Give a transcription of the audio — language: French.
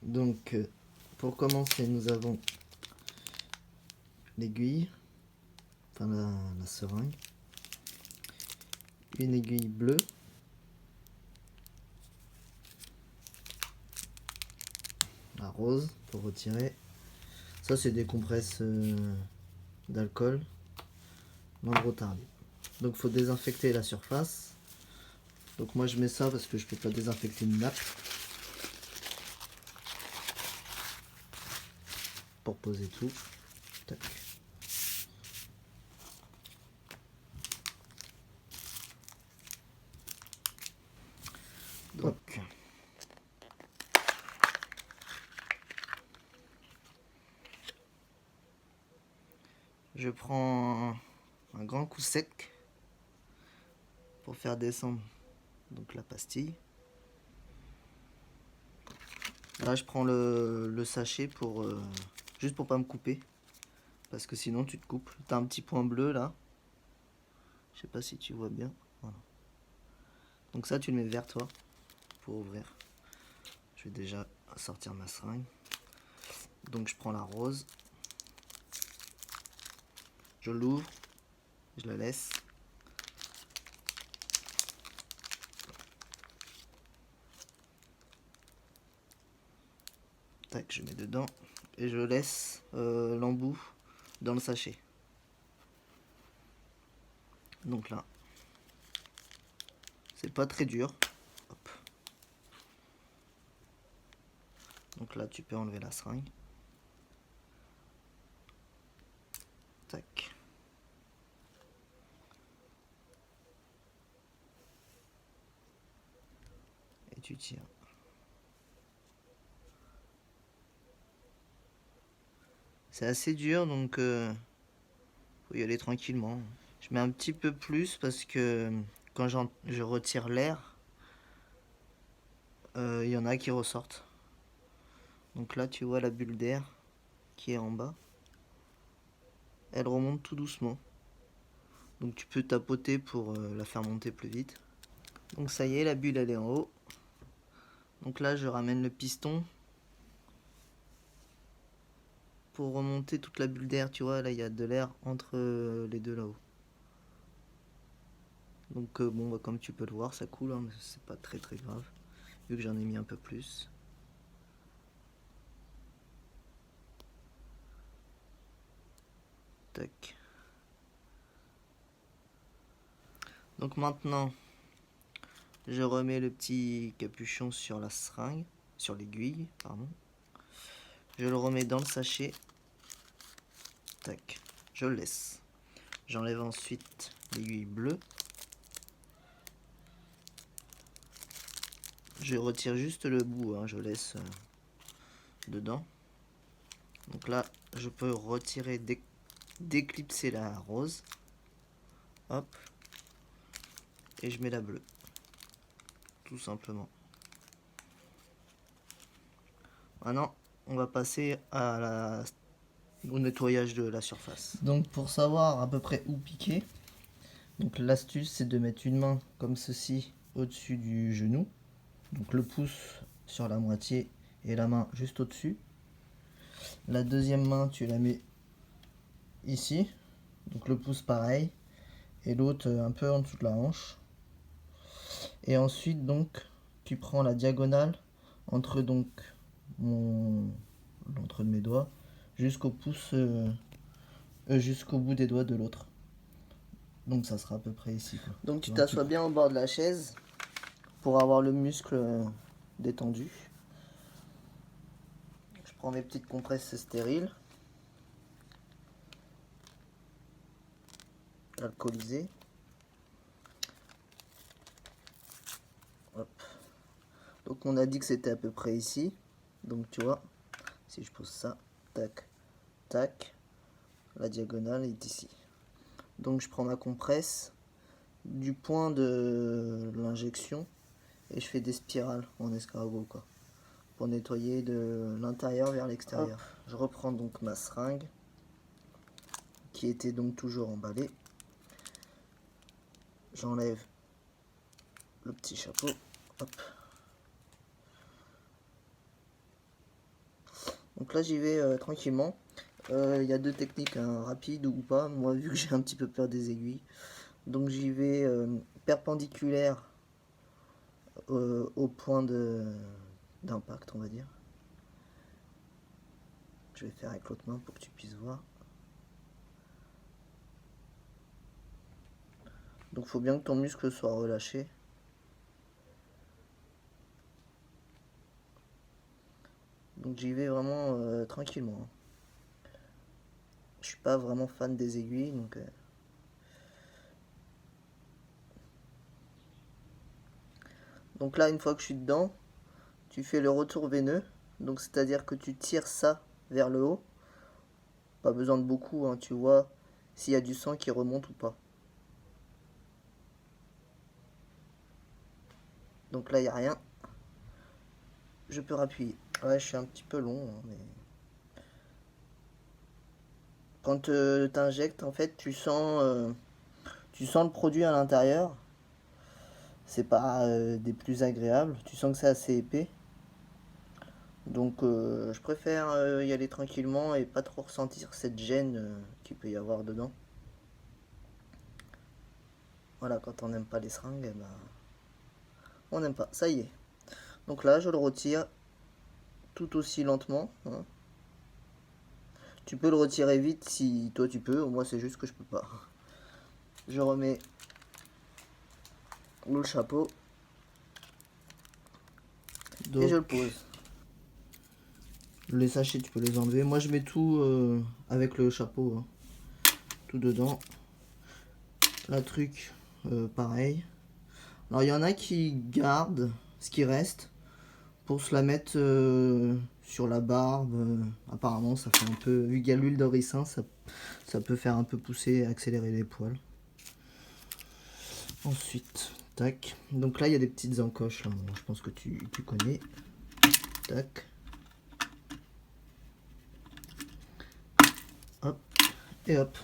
Donc pour commencer, nous avons l'aiguille, enfin la seringue, une aiguille bleue, la rose pour retirer. Ça c'est des compresses d'alcool mandrotardier. Donc faut désinfecter la surface. Donc moi je mets ça parce que je peux pas désinfecter une nappe. Pour poser tout. Tac. Donc je prends un grand coup sec pour faire descendre donc la pastille. Là je prends le sachet pour juste pour pas me couper, parce que sinon tu te coupes. T'as un petit point bleu là, je sais pas si tu vois bien. Voilà. Donc ça tu le mets vers toi pour ouvrir. Je vais déjà sortir ma seringue. Donc je prends la rose, je l'ouvre, je la laisse. Tac, je mets dedans et je laisse l'embout dans le sachet. Donc là, c'est pas très dur. Hop. Donc là, tu peux enlever la seringue. Tac. Et tu tires. C'est assez dur, donc faut y aller tranquillement. Je mets un petit peu plus parce que quand je retire l'air, il y en a qui ressortent. Donc là, tu vois la bulle d'air qui est en bas. Elle remonte tout doucement. Donc tu peux tapoter pour la faire monter plus vite. Donc ça y est, la bulle elle est en haut. Donc là, je ramène le piston pour remonter toute la bulle d'air. Tu vois, là, il y a de l'air entre les deux là-haut. Donc bon, bah, comme tu peux le voir, ça coule, hein, mais c'est pas très très grave, vu que j'en ai mis un peu plus. Tac. Donc maintenant, je remets le petit capuchon sur la seringue, sur l'aiguille, pardon. Je le remets dans le sachet. Tac. Je le laisse. J'enlève ensuite l'aiguille bleue. Je retire juste le bout, hein, je laisse dedans. Donc là, je peux retirer, déclipser la rose. Hop. Et je mets la bleue. Tout simplement. Maintenant, on va passer au nettoyage de la surface. Donc pour savoir à peu près où piquer, donc l'astuce c'est de mettre une main comme ceci au-dessus du genou. Donc le pouce sur la moitié et la main juste au-dessus. La deuxième main tu la mets ici, donc le pouce pareil, et l'autre un peu en dessous de la hanche. Et ensuite donc tu prends la diagonale entre donc l'entre de mes doigts jusqu'au pouce, jusqu'au bout des doigts de l'autre. Donc ça sera à peu près ici, quoi. Donc tu t'assois bien au bord de la chaise pour avoir le muscle détendu. Je prends mes petites compresses stériles, alcoolisées. Hop. Donc on a dit que c'était à peu près ici. Donc tu vois, si je pose ça, tac, tac, la diagonale est ici. Donc je prends ma compresse du point de l'injection et je fais des spirales en escargot, quoi, pour nettoyer de l'intérieur vers l'extérieur. Je reprends donc ma seringue qui était donc toujours emballée. J'enlève le petit chapeau. Hop. Donc là j'y vais tranquillement. Il y a deux techniques, hein, rapide ou pas. Moi vu que j'ai un petit peu peur des aiguilles. Donc j'y vais perpendiculaire au point d'impact, on va dire. Je vais faire avec l'autre main pour que tu puisses voir. Donc faut bien que ton muscle soit relâché. Donc j'y vais vraiment tranquillement. Je suis pas vraiment fan des aiguilles, donc là une fois que je suis dedans, tu fais le retour veineux. Donc c'est-à-dire que tu tires ça vers le haut. Pas besoin de beaucoup, hein, tu vois s'il y a du sang qui remonte ou pas. Donc là il n'y a rien. Je peux rappuyer. Ouais, je suis un petit peu long, hein, mais quand tu injectes, en fait, tu sens le produit à l'intérieur. C'est pas des plus agréables. Tu sens que c'est assez épais. Donc je préfère y aller tranquillement et pas trop ressentir cette gêne qu'il peut y avoir dedans. Voilà, quand on n'aime pas les seringues, eh ben, on n'aime pas. Ça y est. Donc là, je le retire tout aussi lentement, hein. Tu peux le retirer vite si toi tu peux. Moi, c'est juste que je peux pas. Je remets le chapeau et je le pose. Les sachets, tu peux les enlever. Moi, je mets tout avec le chapeau, hein, tout dedans. La truc, pareil. Alors, il y en a qui gardent ce qui reste pour se la mettre sur la barbe. Apparemment, ça fait un peu... Vu qu'il y a l'huile de ricin, ça peut faire un peu pousser, accélérer les poils. Ensuite, tac. Donc là, il y a des petites encoches. Là. Bon, je pense que tu connais. Tac. Hop. Et hop.